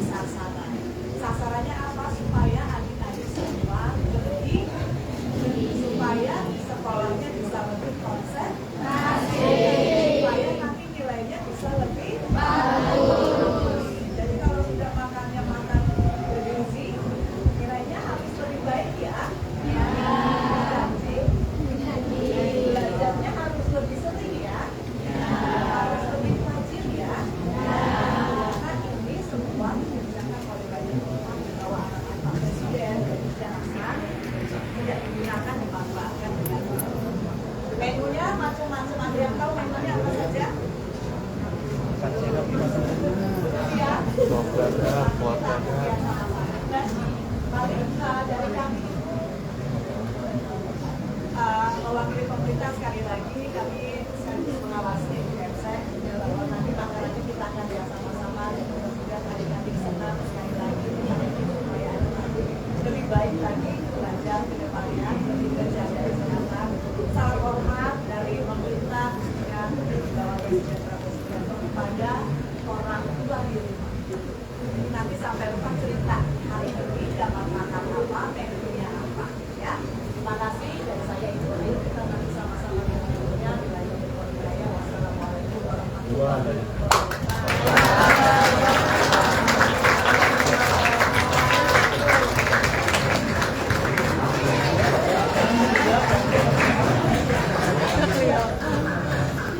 sasaran. Sasarannya apa? Supaya adik-adik semua lebih, supaya sekolahnya bisa lebih konsentrasi, supaya nanti nilainya bisa lebih bagus. Jadi kalau sudah makannya makan bergizi, nilainya harus lebih baik ya. Belajarnya harus lebih sering ya. Harus lebih rajin ya. Karena ini semua dikerjakan oleh banyak orang di bawah arahan Pak Presiden, dan jangan tidak digunakan, dimanfaatkan dengan menunya macam-macam. Ada yang tahu menunya apa saja? Ya. Paling dari kami mewakili pemerintah, sekali lagi kami sekaligus mengawasi Kemsek bahwa nanti makanannya kita akan lihat sama-sama, dan mudah-mudahan adik-adik senang. Sekali lagi supaya adik-adik lebih baik lagi belajar ke depannya, lebih terjaga kesehatan. Salam hormat dari pemerintah yang dibawa Presiden Prabowo Subianto kepada orang tua di rumah. Nanti sampai rumah cerita hari ini dapat makan apa, menunya apa, ya. Terima kasih dari saya itu. Ayo kita nanti sama-sama mengumpulnya. Wassalamualaikum warahmatullahi wabarakatuh.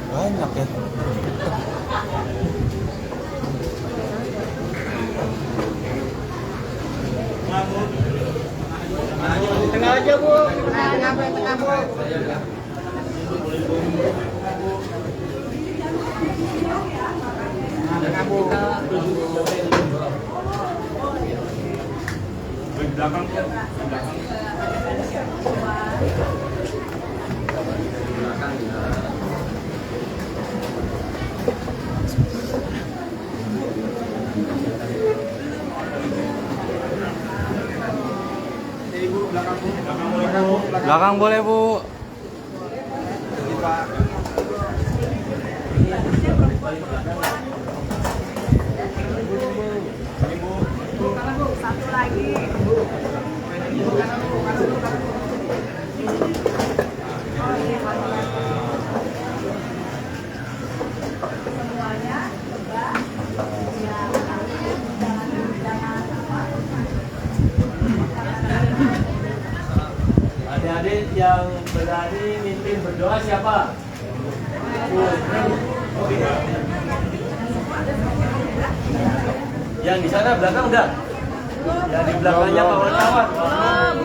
Banyak ya. Tengah aja Bu, tengah Bu. Tengah Bu. Belakang. Belakang boleh Bu. Satu lagi. Semuanya coba ya, jangan apa. Adik-adik yang berani mimpin berdoa siapa? Yang di sana belakang udah? Yang di belakangnya Pak wartawan?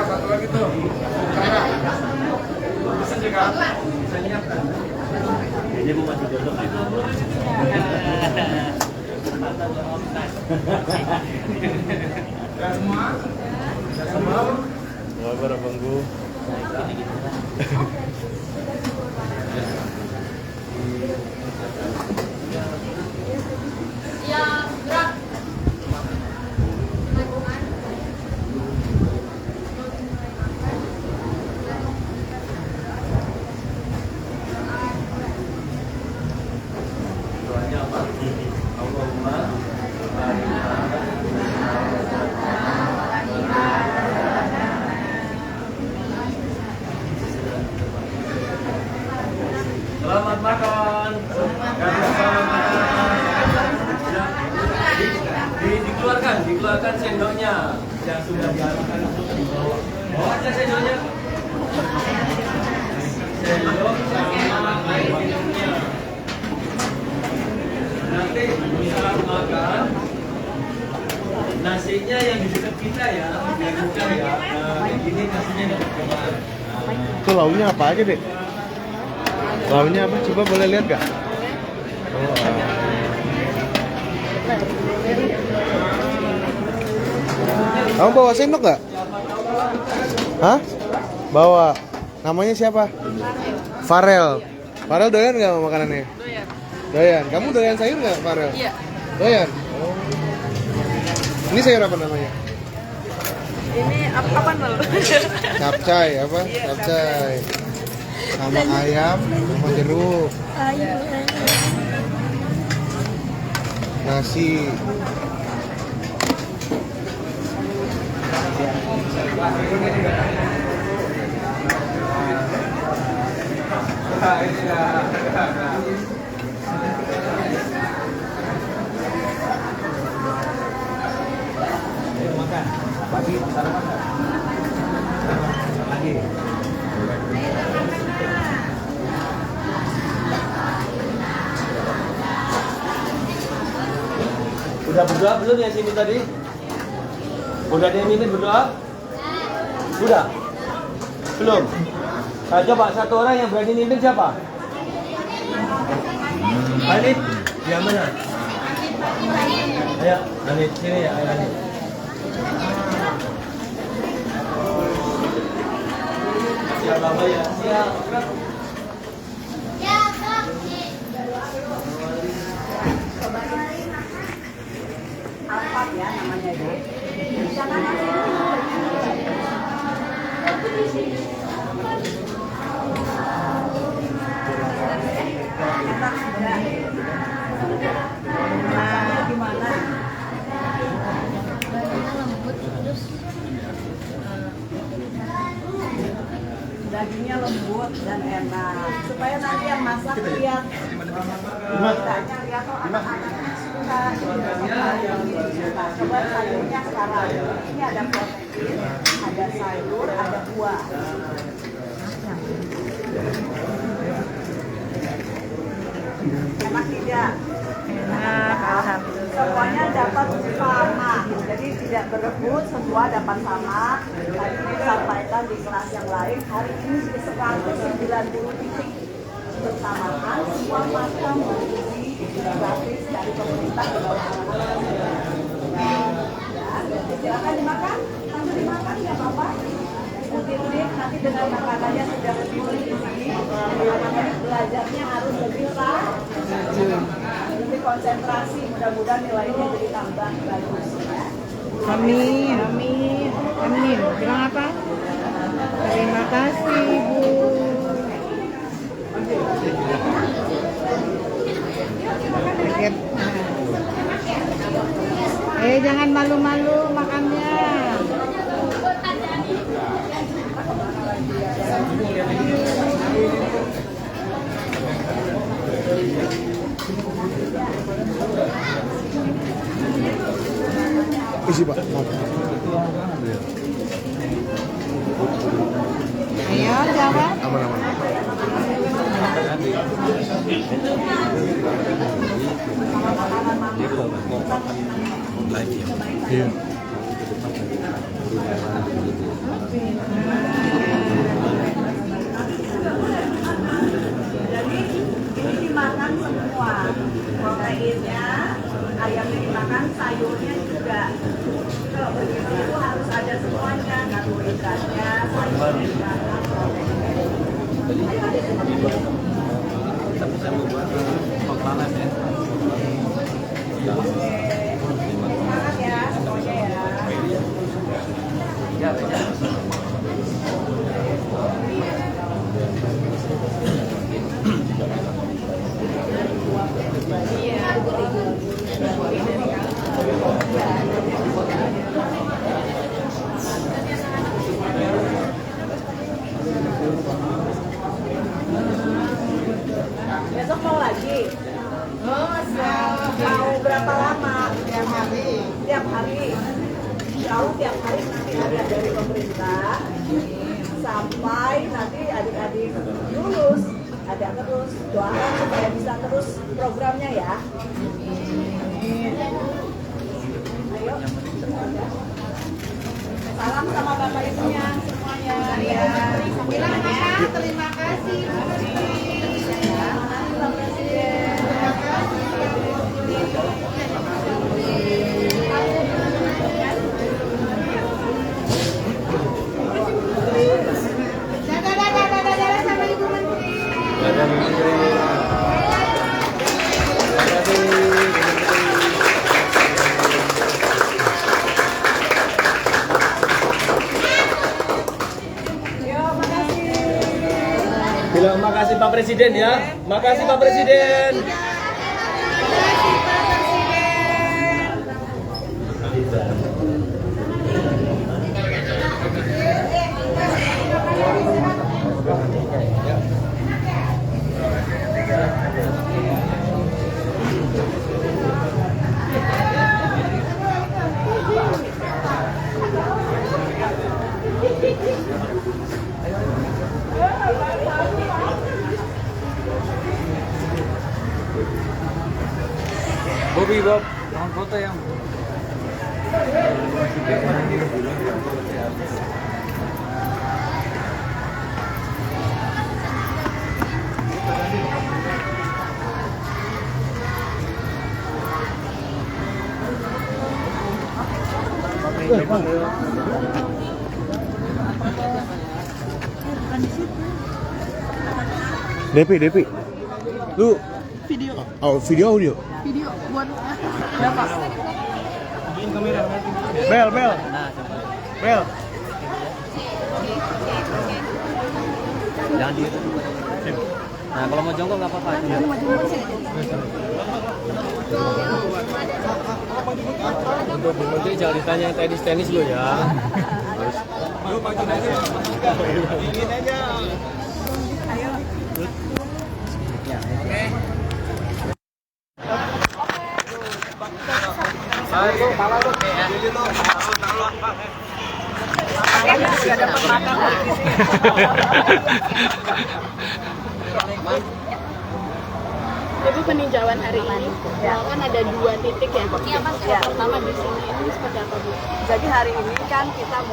Satu lagi tuh. Bisa nyiapkan. Jadi Bu masih jodoh kan? Semua? Semua? Kabar Abang Gu. Doanya apa? Allahumma selamat makan. Selamat makan. Dikeluarkan sendoknya yang sudah diarahkan untuk dibawa. Bawa aja sendoknya. Sendok sama air minumnya. Nanti bisa makan nasinya yang di dekat kita ya, bukan ya. Nah, ini nasinya di dekat. Itu lauknya apa aja, Dek? Lauknya apa? Coba boleh lihat gak? Oh, Kamu bawa sendok gak? Hah? Bawa. Namanya siapa? Farel. Farel doyan gak sama makanannya? Doyan. Doyan. Kamu doyan sayur nggak, Farel? Iya. Doyan. Oh. Ini sayur apa namanya? Ini apa nol? Capcay apa? Iya, Capcay. Sama ayam, sama jeruk, nasi. Pagi, sarapan nggak? Pagi. Udah berdoa belum ya sini tadi? Udah dia minta berdoa? Sudah? Belum? Nah, coba satu orang yang berani mimpin siapa? Anit? Yang mana? Ayo, Anit, sini ya, ayo Anit. Siap Bapak ya, siap. Alfat ya namanya ya. Nah, gimana? Dagingnya lembut dan enak supaya nanti yang masak lihat kitanya lihat oh anak-anaknya suka suka. Coba sayurnya sekarang ini ada protein, ada sayur, ada buah. Enak tidak? Enak, alhamdulillah. Semuanya dapat sama, jadi tidak berebut, semua dapat sama. Tadi disampaikan di kelas yang lain, hari ini 190 titik bersamaan, semua makan bergizi gratis dari pemerintah ke bawah anak-anak. Silakan dimakan, langsung dimakan nggak apa-apa. Unik nanti dengan makanannya sudah lebih bergizi, anak-anak belajarnya harus lebih rajin, lebih konsentrasi. Mudah-mudahan nilainya jadi tambah bagus. Ya. Amin, amin, amin. Bilang apa? Terima kasih, Bu. Jangan malu-malu makannya. Isi Pak. Ayo, jawab. Aman-aman. Iya. Jadi ini dimakan semua, proteinnya, ayamnya dimakan, sayurnya juga. Kalau begitu itu harus ada semuanya, karbohidratnya, sayurnya dimakan, proteinnya. Ayo adik. Kita bisa membuat pengalaman ya. Semangat ya semuanya ya. Ya, beda. Besok mau lagi? Mau berapa lama? Tiap hari. Tiap hari. Kalau tiap hari nanti ada dari pemerintah sampai nanti adik-adik lulus, ada terus doakan supaya bisa terus programnya ya. Ayo. Salam sama bapak ibunya semuanya. Ya. Bilang apa? Terima kasih. Pak Presiden. Dadah sama Ibu Menteri. Dadah, Menteri. Pak Presiden ya. Makasih Pak Presiden. Bobby Bob, jangan foto yang. Depi. Lu Video. oh, video audio. Video buat berapa? Bel. Jangan di. Nah, kalau mau jongkok nggak apa-apa. Untuk jangan ditanya yang tenis lo ya. Jadi peninjauan hari ini kan ada 2 titik ya. Pertama di sini ini seperti apa Bu? Jadi hari ini kan kita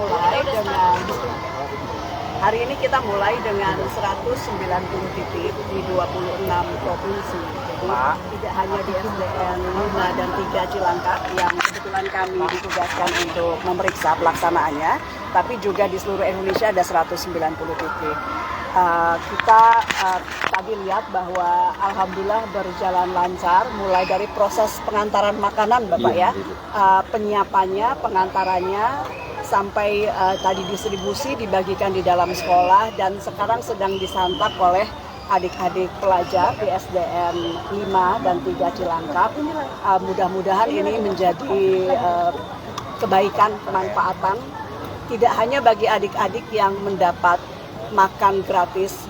mulai dengan 190 titik di 26 provinsi. Jadi tidak hanya di SDN 5 dan 3 Cilangkap yang kebetulan kami ditugaskan untuk memeriksa pelaksanaannya, tapi juga di seluruh Indonesia ada 190 titik. Kita tadi lihat bahwa alhamdulillah berjalan lancar, mulai dari proses pengantaran makanan Bapak ya, penyiapannya, pengantarannya, sampai tadi distribusi dibagikan di dalam sekolah dan sekarang sedang disantap oleh adik-adik pelajar di SDN 5 dan 3 Cilangkap. Mudah-mudahan ini menjadi kebaikan, kemanfaatan tidak hanya bagi adik-adik yang mendapat makan gratis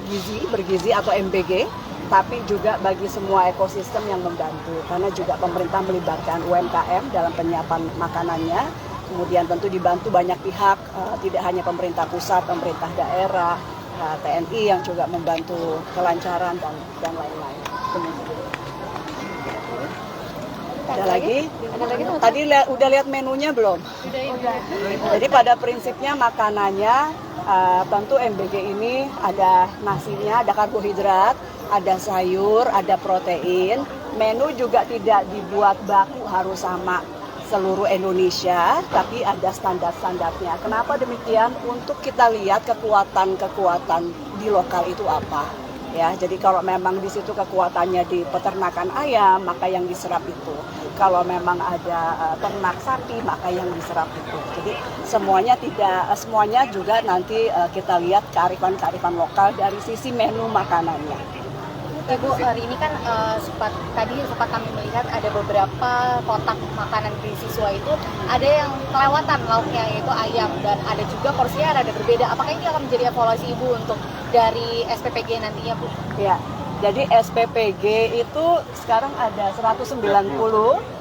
bergizi atau MBG, tapi juga bagi semua ekosistem yang membantu, karena juga pemerintah melibatkan UMKM dalam penyiapan makanannya, kemudian tentu dibantu banyak pihak, tidak hanya pemerintah pusat, pemerintah daerah, TNI yang juga membantu kelancaran dan lain-lain. Ada lagi? Tadi udah lihat menunya belum? Jadi pada prinsipnya makanannya tentu MBG ini ada nasinya, ada karbohidrat, ada sayur, ada protein. Menu juga tidak dibuat baku harus sama seluruh Indonesia, tapi ada standar-standarnya. Kenapa demikian? Untuk kita lihat kekuatan-kekuatan di lokal itu apa. Ya, jadi kalau memang di situ kekuatannya di peternakan ayam, maka yang diserap itu. Kalau memang ada ternak sapi, maka yang diserap itu. Jadi semuanya juga nanti kita lihat kearifan-kearifan lokal dari sisi menu makanannya. Ibu, hari ini kan sempat kami melihat ada beberapa kotak makanan di siswa itu ada yang kelewatan lauknya, yaitu ayam, dan ada juga porsinya ada berbeda. Apakah ini akan menjadi evaluasi Ibu untuk dari SPPG nantinya, Bu? Ya, jadi SPPG itu sekarang ada 190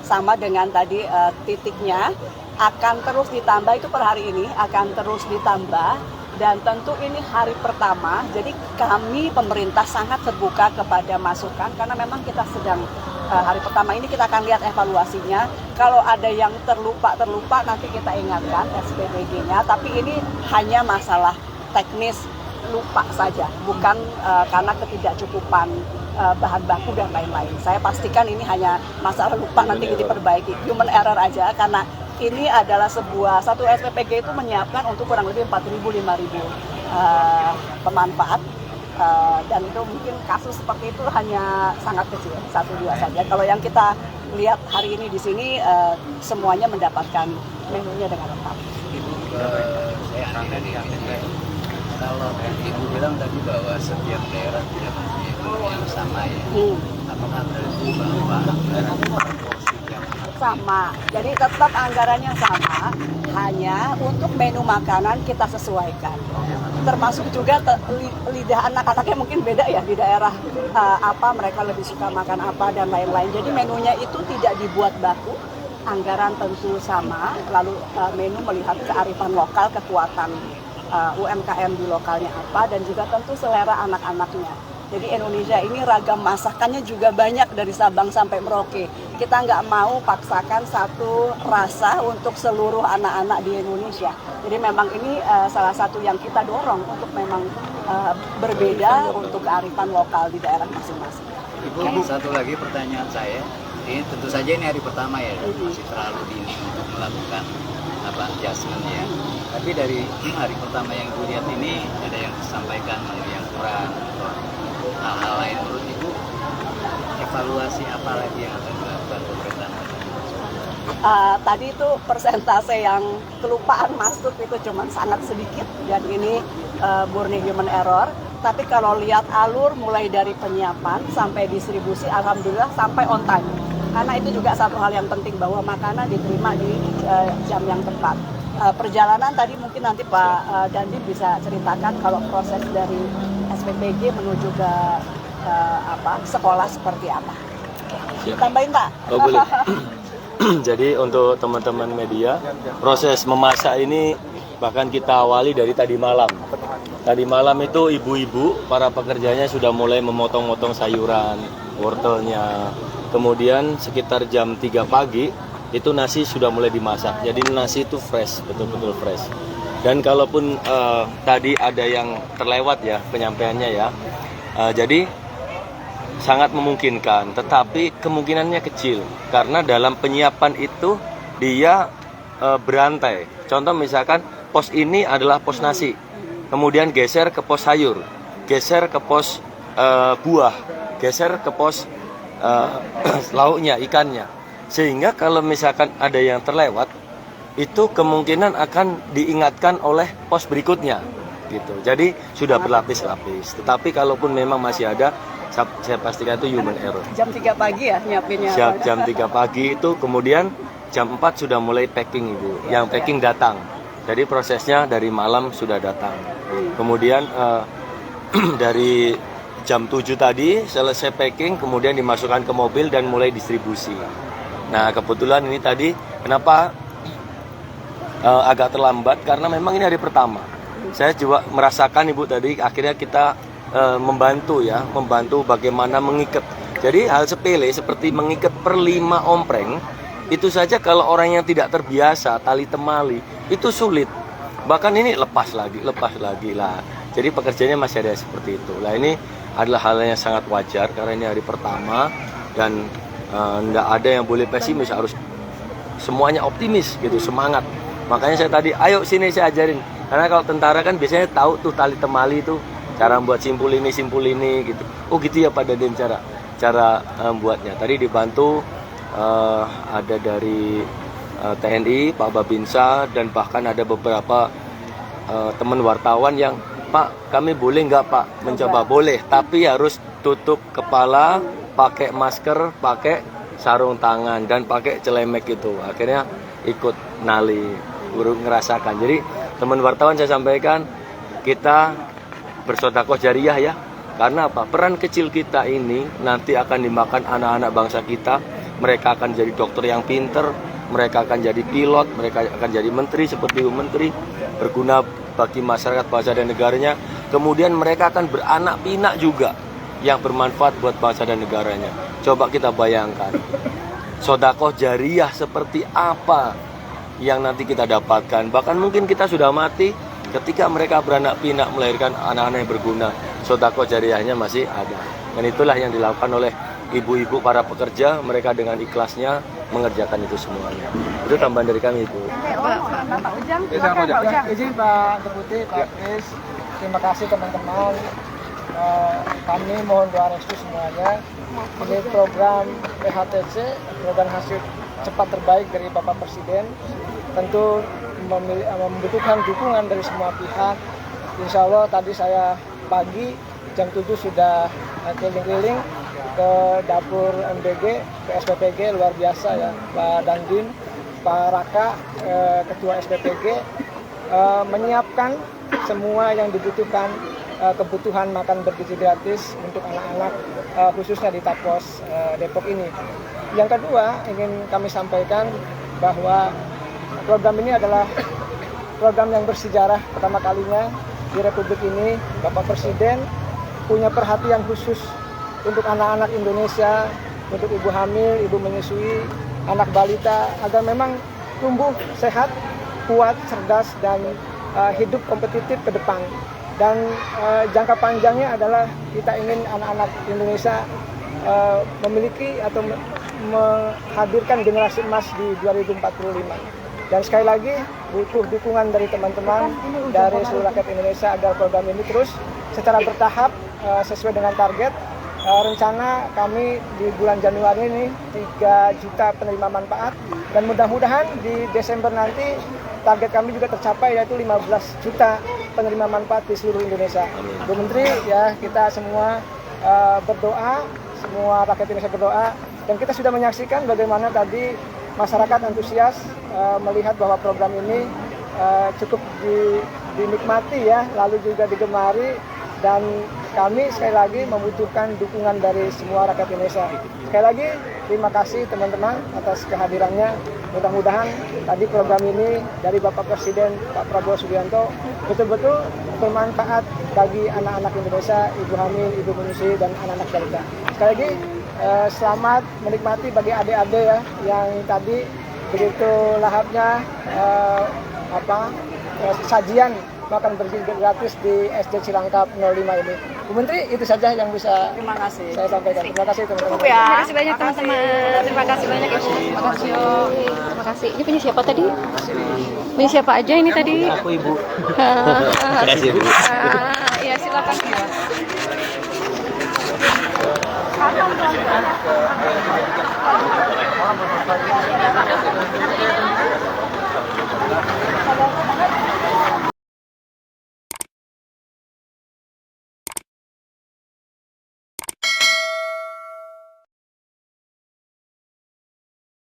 sama dengan tadi titiknya, akan terus ditambah, itu per hari ini akan terus ditambah. Dan tentu ini hari pertama, jadi kami pemerintah sangat terbuka kepada masukan karena memang kita sedang hari pertama ini kita akan lihat evaluasinya. Kalau ada yang terlupa nanti kita ingatkan SPPG-nya, tapi ini hanya masalah teknis lupa saja, bukan karena ketidakcukupan bahan baku dan lain-lain. Saya pastikan ini hanya masalah lupa, nanti diperbaiki, human error aja, karena ini adalah satu SPPG itu menyiapkan untuk kurang lebih 4.000-5.000 pemanfaat, dan itu mungkin kasus seperti itu hanya sangat kecil, 1-2 saja. Kalau yang kita lihat hari ini di sini semuanya mendapatkan menunya dengan lengkap. Ibu, saya dari kantin. Kalau Ibu bilang tadi bahwa setiap daerah tidak mempunyai sama ya. Apakah berarti bahwa anggaran proporsi yang Sama, jadi tetap anggarannya sama, hanya untuk menu makanan kita sesuaikan. Termasuk juga lidah anak-anaknya mungkin beda ya di daerah apa mereka lebih suka makan apa dan lain-lain. Jadi menunya itu tidak dibuat baku, anggaran tentu sama, lalu menu melihat kearifan lokal, kekuatan UMKM di lokalnya apa, dan juga tentu selera anak-anaknya. Jadi Indonesia ini ragam masakannya juga banyak dari Sabang sampai Merauke. Kita nggak mau paksakan satu rasa untuk seluruh anak-anak di Indonesia. Jadi memang ini salah satu yang kita dorong untuk memang berbeda untuk kearifan lokal di daerah masing-masing. Ibu, satu lagi pertanyaan saya. Ini tentu saja ini hari pertama ya, masih terlalu dini untuk melakukan adjustment ya. Tapi dari hari pertama yang Ibu lihat ini ada yang disampaikan menu yang kurang, hal-hal lain. Menurut Ibu, evaluasi apa lagi yang akan dilakukan pemerintah? Tadi itu persentase yang kelupaan masuk itu cuma sangat sedikit, dan ini murni human error. Tapi kalau lihat alur mulai dari penyiapan sampai distribusi, alhamdulillah sampai on time. Karena itu juga satu hal yang penting, bahwa makanan diterima di jam yang tepat. Perjalanan tadi mungkin nanti Pak Dandi bisa ceritakan kalau proses dari SPPG menuju ke sekolah seperti apa. Tambahin Pak. Oh boleh. Jadi untuk teman-teman media, proses memasak ini bahkan kita awali dari tadi malam. Tadi malam itu ibu-ibu, para pekerjanya sudah mulai memotong-motong sayuran, wortelnya. Kemudian sekitar jam 3 pagi, itu nasi sudah mulai dimasak. Jadi nasi itu fresh, betul-betul fresh. Dan kalaupun tadi ada yang terlewat ya penyampaiannya ya, jadi sangat memungkinkan, tetapi kemungkinannya kecil karena dalam penyiapan itu dia berantai. Contoh misalkan pos ini adalah pos nasi, kemudian geser ke pos sayur, geser ke pos buah, geser ke pos lauknya, ikannya. Sehingga kalau misalkan ada yang terlewat, itu kemungkinan akan diingatkan oleh pos berikutnya gitu. Jadi sudah berlapis-lapis. Tetapi kalaupun memang masih ada, saya pastikan itu human error. Jam 3 pagi ya nyiapinnya. Siap jam 3 pagi itu, kemudian jam 4 sudah mulai packing Ibu. Yang packing datang. Jadi prosesnya dari malam sudah datang. Kemudian dari jam 7 tadi selesai packing, kemudian dimasukkan ke mobil dan mulai distribusi. Nah kebetulan ini tadi kenapa agak terlambat, karena memang ini hari pertama. Saya juga merasakan Ibu tadi akhirnya kita membantu bagaimana mengikat. Jadi hal sepele seperti mengikat per 5 ompreng itu saja kalau orang yang tidak terbiasa tali temali itu sulit. Bahkan ini lepas lagi lah. Jadi pekerjaannya masih ada seperti itu. Nah ini adalah hal yang sangat wajar karena ini hari pertama dan nggak ada yang boleh pesimis, harus semuanya optimis gitu, semangat. Makanya saya tadi, ayo sini saya ajarin. Karena kalau tentara kan biasanya tahu tuh tali temali itu cara buat simpul ini gitu. Oh gitu ya Pak Daden cara buatnya. Tadi dibantu ada dari TNI, Pak Babinsa, dan bahkan ada beberapa teman wartawan yang, Pak kami boleh nggak Pak mencoba? Boleh, tapi harus tutup kepala, pakai masker, pakai sarung tangan, dan pakai celemek itu. Akhirnya ikut nali, baru ngerasakan. Jadi teman wartawan saya sampaikan, kita bersedekah jariah ya. Karena apa? Peran kecil kita ini nanti akan dimakan anak-anak bangsa kita. Mereka akan jadi dokter yang pinter, mereka akan jadi pilot, mereka akan jadi menteri seperti Ibu Menteri, berguna bagi masyarakat bangsa dan negaranya. Kemudian mereka akan beranak pinak juga yang bermanfaat buat bangsa dan negaranya. Coba kita bayangkan, sedekah jariah seperti apa yang nanti kita dapatkan. Bahkan mungkin kita sudah mati, ketika mereka beranak pinak melahirkan anak-anak yang berguna, sedekah jariahnya masih ada. Dan itulah yang dilakukan oleh ibu-ibu para pekerja, mereka dengan ikhlasnya mengerjakan itu semuanya. Itu tambahan dari kami Ibu. Bapak Ujang, Izin Pak Deputi, Pak Kris, terima kasih teman-teman. Kami mohon doa restu semuanya. Ini program PHTC, program hasil cepat terbaik dari Bapak Presiden, tentu membutuhkan dukungan dari semua pihak. Insya Allah tadi saya pagi jam 7 sudah keliling-keliling ke dapur MBG, ke SPPG, luar biasa ya, Pak Dandim, Pak Raka, Ketua SPPG, menyiapkan semua yang dibutuhkan, kebutuhan makan bergizi gratis untuk anak-anak, khususnya di Tapos Depok ini. Yang kedua, ingin kami sampaikan bahwa program ini adalah program yang bersejarah pertama kalinya di Republik ini. Bapak Presiden punya perhatian khusus untuk anak-anak Indonesia, untuk ibu hamil, ibu menyusui, anak balita, agar memang tumbuh sehat, kuat, cerdas, dan hidup kompetitif ke depan. Dan jangka panjangnya adalah kita ingin anak-anak Indonesia memiliki atau menghadirkan generasi emas di 2045. Dan sekali lagi butuh dukungan dari teman-teman dari seluruh rakyat Indonesia agar program ini terus secara bertahap sesuai dengan target. Rencana kami di bulan Januari ini 3 juta penerima manfaat, dan mudah-mudahan di Desember nanti target kami juga tercapai, yaitu 15 juta penerima manfaat di seluruh Indonesia. Bu Menteri, ya kita semua berdoa, semua rakyat Indonesia berdoa, dan kita sudah menyaksikan bagaimana tadi masyarakat antusias melihat bahwa program ini cukup dinikmati ya, lalu juga digemari, dan kami sekali lagi membutuhkan dukungan dari semua rakyat Indonesia. Sekali lagi terima kasih teman-teman atas kehadirannya. Mudah-mudahan tadi program ini dari Bapak Presiden Pak Prabowo Subianto betul-betul bermanfaat bagi anak-anak Indonesia, ibu hamil, ibu menyusui, dan anak-anak balita. Sekali lagi selamat menikmati bagi adik-adik ya yang tadi begitu lahapnya sajian makan bergizi gratis di SD Cilangkap 05 ini. Bu Menteri, itu saja yang bisa saya sampaikan. Terima kasih teman-teman. Terima kasih banyak teman-teman. Terima kasih banyak Ibu. Terima kasih. Terima kasih. Ini punya siapa tadi? Punya siapa aja ini tadi? Aku Ibu. Terima kasih Bu. Ya silakan ya.